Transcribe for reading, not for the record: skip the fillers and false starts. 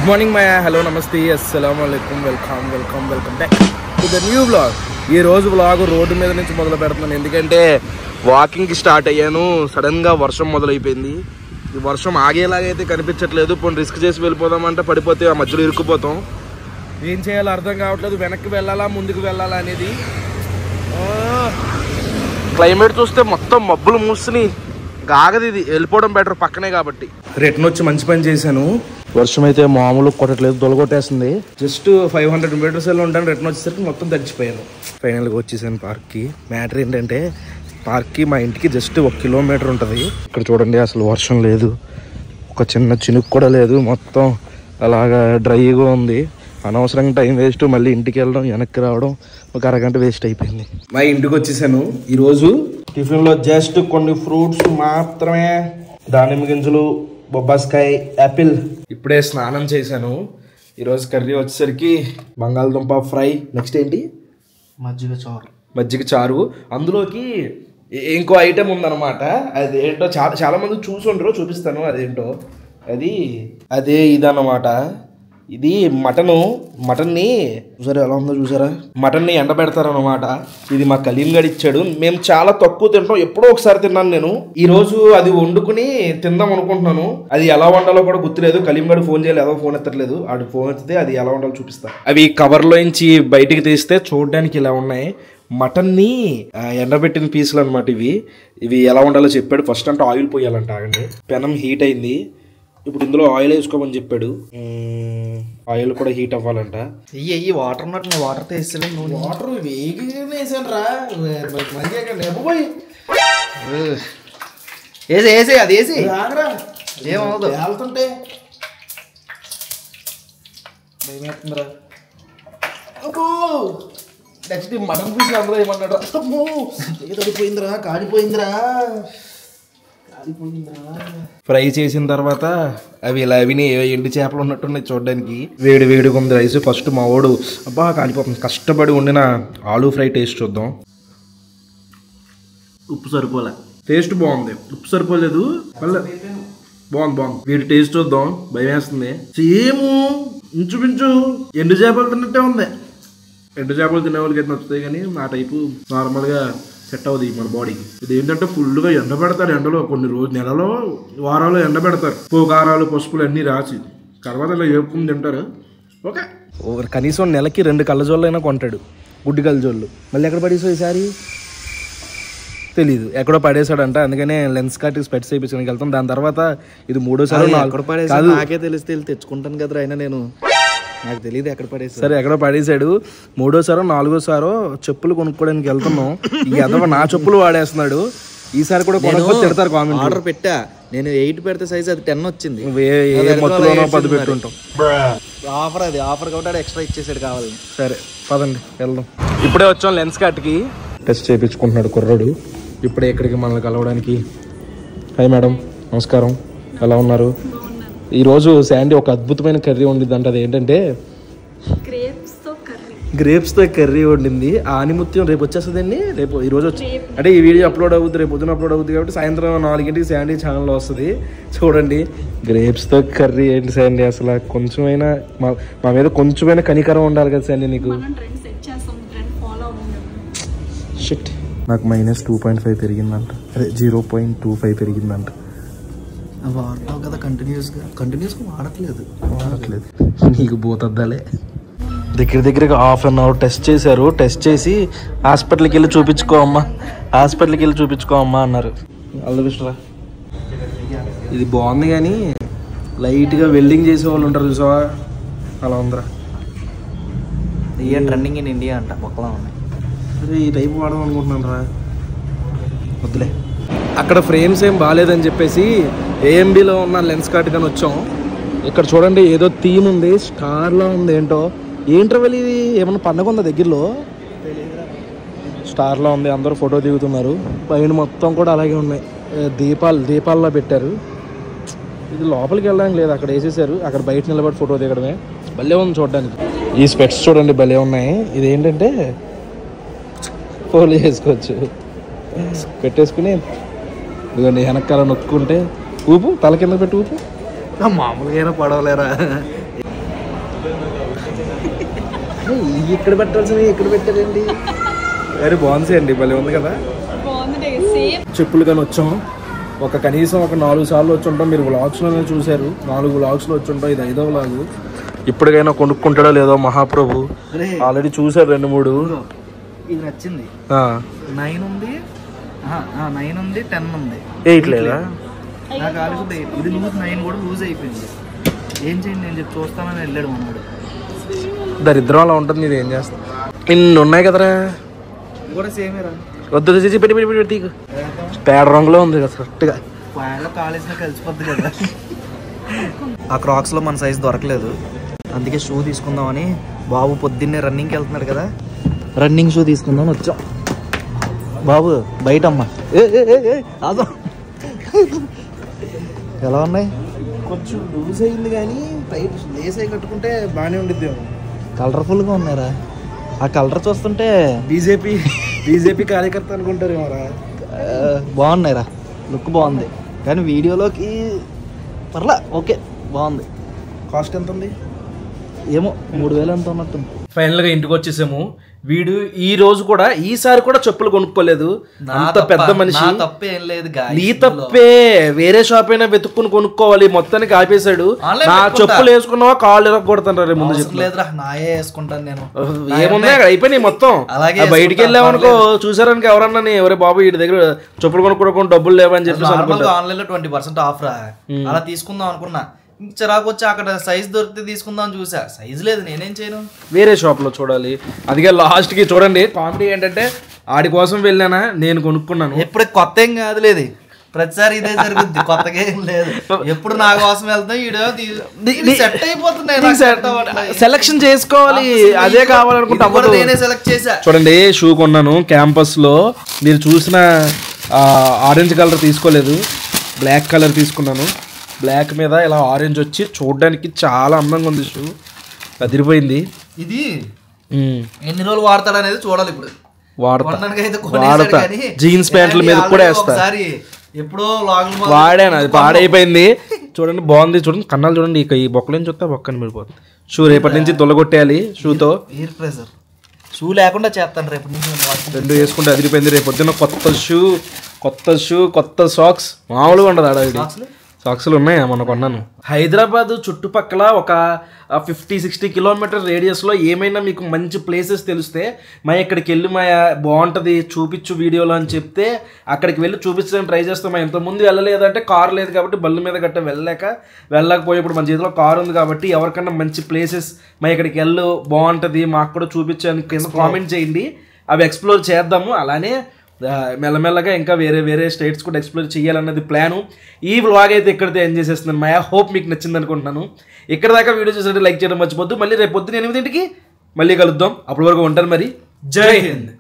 Good morning my hello నమస్తే అస్సలాముఅలైకుం welcome back to the new vlog. ఈ రోజు వ్లాగ్ రోడ్డు మీద నుంచి మొదలు పెడుతున్నాను, ఎందుకంటే వాకింగ్కి స్టార్ట్ అయ్యాను. సడన్గా వర్షం మొదలైపోయింది. ఈ వర్షం ఆగేలాగైతే కనిపించట్లేదు. పోనీ రిస్క్ చేసి వెళ్ళిపోదామంటే పడిపోతే ఆ మధ్యలో ఇరుక్కుపోతాం. ఏం చేయాలో అర్థం కావట్లేదు, వెనక్కి వెళ్ళాలా ముందుకు వెళ్ళాలా అనేది. క్లైమేట్ చూస్తే మొత్తం మబ్బులు మూసుని ఆగది, ఇది వెళ్ళిపోవడం బెటర్ పక్కనే కాబట్టి. రిటర్న్ వచ్చి మంచి పని చేశాను. వర్షం అయితే మామూలు కొట్టట్లేదు, దొలగొట్టేస్తుంది. జస్ట్ 500 మీటర్స్ వెళ్ళి ఉంటాను, రిటర్న్ వచ్చేసరికి మొత్తం తడిచిపోయాను. ఫైనల్గా వచ్చేసాను పార్క్కి. మ్యాటర్ ఏంటంటే పార్క్కి మా ఇంటికి జస్ట్ 1 కిలోమీటర్ ఉంటుంది. ఇక్కడ చూడండి, అసలు వర్షం లేదు, ఒక చిన్న చినుకు కూడా లేదు, మొత్తం అలాగా డ్రైగా ఉంది. అనవసరంగా టైం వేస్ట్, మళ్ళీ ఇంటికి వెళ్ళడం వెనక్కి రావడం ఒక అరగంట వేస్ట్ అయిపోయింది. మా ఇంటికి వచ్చేసాను. ఈరోజు టిఫిన్లో జస్ట్ కొన్ని ఫ్రూట్స్ మాత్రమే, దానిమ్మ గింజలు, బొబ్బాస్కాయ, యాపిల్. ఇప్పుడే స్నానం చేశాను. ఈరోజు కర్రీ వచ్చేసరికి బంగాళదుంప ఫ్రై, నెక్స్ట్ ఏంటి మజ్జిగ చారు. అందులోకి ఇంకో ఐటెం ఉందన్నమాట. అది ఏంటో చాలా మంది చూసుండ్రు, చూపిస్తాను అదేంటో. అదే ఇదన్నమాట. ఇది మటన్ని చూసారా ఎలా ఉందో, చూసారా? మటన్ని ఎండబెడతారనమాట. ఇది మా కలీం గడి ఇచ్చాడు. మేము చాలా తక్కువ తింటాం, ఎప్పుడో ఒకసారి తిన్నాను నేను. ఈ రోజు అది వండుకుని తిందాం అనుకుంటున్నాను. అది ఎలా వండాలో కూడా గుర్తులేదు. కలీం గడి ఫోన్ చేయాలి, ఏదో ఫోన్ ఎత్తట్లేదు. ఆడు ఫోన్ ఎత్తితే అది ఎలా వండాలో చూపిస్తా. అవి కవర్లో నుంచి బయటికి తీస్తే చూడడానికి ఇలా ఉన్నాయి. మటన్ని ఎండబెట్టిన పీసులు అనమాట ఇవి ఎలా వండాలో చెప్పాడు. ఫస్ట్ అంటే ఆయిల్ పోయాలంట. ఆగండి, పెనం హీట్ అయింది. ఇప్పుడు ఇందులో ఆయిల్ వేసుకోమని చెప్పాడు. ఆయిల్ కూడా హీట్ అవ్వాలంట. వాటర్ ఉన్నట్టు వాటర్ వేసాను. వాటర్ వేసాను రా, వేసే అది వేసి ఏమవుతుంది వెళ్తుంటే భయమేస్తుందిరా. అబ్బో నెక్స్ట్ మటన్ పీస్ అందులో ఏమన్నాడు, ఏదడిపోయిందిరా, కాలిపోయిందిరా. ఫ్రై చేసిన తర్వాత అవి ఇలా ఎండు చేపలు ఉన్నట్టున్నాయి చూడడానికి. వేడిగా ఉంది రైస్. ఫస్ట్ మా వాడు అబ్బా కాలిపోతుంది, కష్టపడి వండిన ఆలూ ఫ్రై టేస్ట్ చూద్దాం. ఉప్పు సరిపోలే, టేస్ట్ బాగుంది. ఉప్పు సరిపోలేదు, బాగుంది. వీడి టేస్ట్ చూద్దాం, భయం వేస్తుంది. సేమ్ ఇంచుమించు ఎండు చేపలు తిన్నట్టే ఉంది. ఎండు చేపలు తినే వాళ్ళకి అయితే నచ్చుతాయి, కానీ నా టైపు నార్మల్గా సెట్ అవుతుంది మన బాడీకి. ఇది ఏంటంటే ఫుల్గా ఎండ పెడతారు. ఎండలో కొన్ని నెలలో వారాలు ఎండ పెడతారు. కారాలు పసుపులు అన్నీ రాసి తర్వాత ఇలా వేపుకుని తింటారు. ఓకే, కనీసం నెలకి 2 కళ్ళజోళ్ళు అయినా కొంటాడు, గుడ్డి కళ్ళజోళ్ళు. మళ్ళీ ఎక్కడ పడేసావు ఈసారి తెలీదు, ఎక్కడో పడేసాడంట. అందుకనే లెన్స్ కట్టి స్పెట్స్ వేయించడానికి వెళ్తాం. దాని తర్వాత ఇది 3వ సారి. నాకే తెలిస్తే తెచ్చుకుంటాను కదరా, అయినా నాకు తెలియదు ఎక్కడ పడేసాడు. సరే, ఎక్కడో పడేసాడు. 3వ సారో 4వ సారో చెప్పులు కొనుక్కోవడానికి వెళ్తున్నాం. ఈ అదవ నా చెప్పులు వాడేస్తున్నాడు. ఈసారి కూడా తిడతారు కామెంట్. ఆర్డర్ పెట్టా నేను, 8 పెడితే సైజ్ అది 10 వచ్చింది. మొత్తంలో 10 పెట్టుంటాం. ఆఫర్ కాబట్టి ఎక్స్ట్రా ఇచ్చేసాడు కావాలి. సరే పదండి వెళ్దాం. ఇప్పుడే వచ్చాం లెన్స్ కట్కి. టెస్ట్ చేయించుకుంటున్నాడు కుర్రాడు. ఇప్పుడే ఇక్కడికి మనల్ని కలవడానికి. హాయ్ మేడం, నమస్కారం, ఎలా ఉన్నారు? ఈరోజు శాండీ ఒక అద్భుతమైన కర్రీ వండిద్ది. అది ఏంటంటే గ్రేప్స్తో కర్రీ వండింది. ఆ ఆనిముత్యం రేపు వచ్చేస్తుందండి. ఈరోజు అంటే ఈ వీడియో అప్లోడ్ అవుతుంది, రేపు పొద్దున అప్లోడ్ అవుతుంది కాబట్టి సాయంత్రం 4ంటికి శాండీ ఛానల్లో వస్తుంది. చూడండి, గ్రేప్స్తో కర్రీ ఏంటి శాండీ, అసలు కొంచెమైనా మా మీద కొంచెమైనా కనికరం ఉండాలి కదా శాండీ నీకు. షిట్, నాకు -2.5 పెరిగిందంట. అదే 0.25 పెరిగిందంట. వాడతావు కదా కంటిన్యూస్గా వాడట్లేదు. నీకు పోతద్దాలే. దగ్గరగా 1/2 అవర్ టెస్ట్ చేశారు. టెస్ట్ చేసి హాస్పిటల్కి వెళ్ళి చూపించుకో అమ్మా అన్నారు. అల్లవిష్టరా, ఇది బాగుంది కానీ లైట్గా వెల్డింగ్ చేసే వాళ్ళు ఉంటారు చూసావా, అలా ఉందిరా. ట్రెండింగ్ ఇన్ ఇండియా అంట, మొక్కలా ఉన్నాయి. అరే ఈ టైప్ వాడదాం అనుకుంటున్నాను రా, వద్దులే. అక్కడ ఫ్రేమ్స్ ఏం బాగాలేదని చెప్పేసి ఏఎంబీలో ఉన్న లెన్స్ కార్ట్ కానీ వచ్చాం. ఇక్కడ చూడండి, ఏదో థీమ్ ఉంది, స్టార్లో ఉంది. ఏంట్రవల్ ఇది, ఏమన్నా పండగ ఉందా దగ్గరలో? స్టార్లో ఉంది, అందరూ ఫోటో దిగుతున్నారు. పైన మొత్తం కూడా అలాగే ఉన్నాయి, దీపాల్లో పెట్టారు. ఇది లోపలికి వెళ్ళడానికి లేదు, అక్కడ వేసేసారు. అక్కడ బయట నిలబడి ఫోటో దిగడమే. భలే ఉంది చూడడానికి. ఈ స్పెట్స్ చూడండి భలే ఉన్నాయి. ఇది ఏంటంటే ఫోన్లో చేసుకోవచ్చు, పెట్టేసుకుని ఇదిగోండి వెనకాల నొక్కుంటే ఊపు, తల కింద పెట్టి ఊపు. మామూలుగా పడవలేరా. ఇక్కడ పెట్టాల్సినవి ఇక్కడ పెట్టారండి. అరే బాగుంది అండి, భలే ఉంది కదా. చెప్పులు కానీ వచ్చాం కనీసం 4 సార్లు వచ్చి ఉంటాం. మీరు వ్లాగ్స్లోనే చూశారు, 4 వ్లాగ్స్లో వచ్చి ఉంటాం. ఇది 5వ వ్లాగ్. ఇప్పటికైనా కొనుక్కుంటాడో లేదో మహాప్రభు. ఆల్రెడీ చూసారు 2-3. ఇది నచ్చింది. 9 ఉంది, 9 ఉంది, 10 ఉంది. 8 లేదా? నాకు ఆలోచన ఇది లూజ్, 9 కూడా లూజ్ అయిపోయింది. ఏం చేయండి నేను చెప్పి చూస్తానని వెళ్ళాడు మనవాడు. దరిద్రం అలా ఉంటుంది. ఇది ఏం చేస్తా, ఇన్ని ఉన్నాయి కదరా. ఇది కూడా సేమేరా. వద్దు పెట్టి పేడ రంగులో ఉంది కదా కరెక్ట్గా. కాలేజ్లో కలిసిపోద్ది కదా. ఆ క్రాక్స్లో మన సైజ్ దొరకలేదు, అందుకే షూ తీసుకుందామని. బాబు పొద్దున్నే రన్నింగ్కి వెళ్తున్నాడు కదా, రన్నింగ్ షూ తీసుకుందామని వచ్చాం. బాబు బయట అమ్మా ఎలా ఉన్నాయి? కొంచెం లూజ్ అయింది కానీ టైట్ లేస్ అయి కట్టుకుంటే బాగానే ఉండిద్ది. కలర్ఫుల్గా ఉన్నారా? ఆ కలర్ చూస్తుంటే బీజేపీ కార్యకర్త అనుకుంటారు ఏమోరా. బాగున్నాయిరా, లుక్ బాగుంది. కానీ వీడియోలోకి పర్లా ఓకే బాగుంది. కాస్ట్ ఎంత ఉంది? ఏమో 3000 ఎంత ఉన్నట్టుంది. ఫైనల్గా ఇంటికి వచ్చేసాము. వీడు ఈసారి కూడా చెప్పులు కొనుక్కోలేదు. అంత పెద్ద మనిషి. తప్పేం లేదు, నీ తప్పే. వేరే షాప్ అయినా వెతుక్కుని కొనుక్కోవాలి, మొత్తానికి ఆపేశాడు. నా చెప్పులు వేసుకున్నావా కాళ్ళు ఇరగొడతాను. ముందు చెప్పలేదురా, నాయే వేసుకుంటాను నేను. ఏముంది అక్కడ అయిపోయినాయి మొత్తం. అలాగే బయటికి వెళ్ళామనుకో, చూసారనుకో ఎవరన్నా ఎవరే బాబు వీడి దగ్గర చెప్పులు కొనుక్కోవడం డబ్బులు లేవని చెప్పి ఆన్లైన్ లో 20% ఆఫ్ రా, అలా తీసుకుందాం అనుకున్నా. చిరాకు వచ్చి అక్కడ సైజ్ దొరికితే తీసుకుందాం చూసా, సైజ్ లేదు, నేనేం చేయను. వేరే షాప్ లో చూడాలి. అదిగే లాస్ట్ కి చూడండి కామెడీ ఏంటంటే, ఆడి కోసం వెళ్ళానా నేను కొనుక్కున్నాను. ఎప్పుడు కొత్త ఏం కాదు లేదు, ప్రతిసారి ఇదే జరుగుద్ది, కొత్తగా ఏం లేదు. ఎప్పుడు నా కోసం వెళ్తాం సెట్ అయిపోతున్నాయి. సెలక్షన్ చేసుకోవాలి, అదే కావాలనుకుంటా. నేనే సెలెక్ట్ చేసా. చూడండి షూ కొన్నాను క్యాంపస్ లో. మీరు చూసిన ఆరెంజ్ కలర్ తీసుకోలేదు, బ్లాక్ కలర్ తీసుకున్నాను. బ్లాక్ మీద ఇలా ఆరెంజ్ వచ్చి చూడడానికి చాలా అందంగా ఉంది. షూ అదిరిపోయింది. ఇది ఎన్ని రోజులు వాడతాడు అనేది చూడాలి. ఇప్పుడు వాడతా, జీన్స్ ప్యాంట్ల మీద కూడా వేస్తా. ఎప్పుడో వాడాను, అది పాడైపోయింది. చూడండి బాగుంది. చూడండి కన్నాలు చూడండి, ఇక ఈ బొక్కలేని చూస్తే బొక్కని పడిపోతుంది. షూ రేపటి నుంచి తొలగొట్టేయాలి. షూతో ఎయిర్ ప్రెషర్ షూ లేకుండా చేస్తాను రేపటి నుంచి. 2 వేసుకుంటే అదిరిపోయింది. రేపు పొద్దున్న కొత్త షూ కొత్త సాక్స్ మామూలుగా ఉండదు. ఆడ సాక్స్లు ఉన్నాయి మొన్న కొన్నాను. హైదరాబాద్ చుట్టుపక్కల ఒక 50-60 కిలోమీటర్ రేడియస్లో ఏమైనా మీకు మంచి ప్లేసెస్ తెలిస్తే మా ఇక్కడికి వెళ్ళి మా బాగుంటుంది చూపించు వీడియోలో అని చెప్తే అక్కడికి వెళ్ళి చూపించడానికి ట్రై చేస్తాం. మా ఇంతకుముందు వెళ్ళలేదంటే కారు లేదు కాబట్టి బళ్ళు మీద గట్ట వెళ్ళకపోయేప్పుడు మన చేతిలో కారు ఉంది కాబట్టి ఎవరికన్నా మంచి ప్లేసెస్ మా ఇక్కడికి వెళ్ళు బాగుంటుంది మాకు కూడా చూపించడానికి కింద కామెంట్ చేయండి, అవి ఎక్స్ప్లోర్ చేద్దాము. అలానే మెల్లమెల్లగా ఇంకా వేరే స్టేట్స్ కూడా ఎక్స్ప్లోర్ చేయాలన్నది ప్లాను. ఈ వ్లాగ్ అయితే ఇక్కడితో ఎంజాయ్ చేసేస్తున్నాను. మై హోప్ మీకు నచ్చింది అనుకుంటున్నాను. ఇక్కడ దాకా వీడియో చూసినట్టు లైక్ చేయడం మర్చిపోద్దు. మళ్ళీ రేపు పొద్దున 8 గంటలకి మళ్ళీ కలుద్దాం. అప్పటి వరకు ఉంటాను మరి. జై హింద్.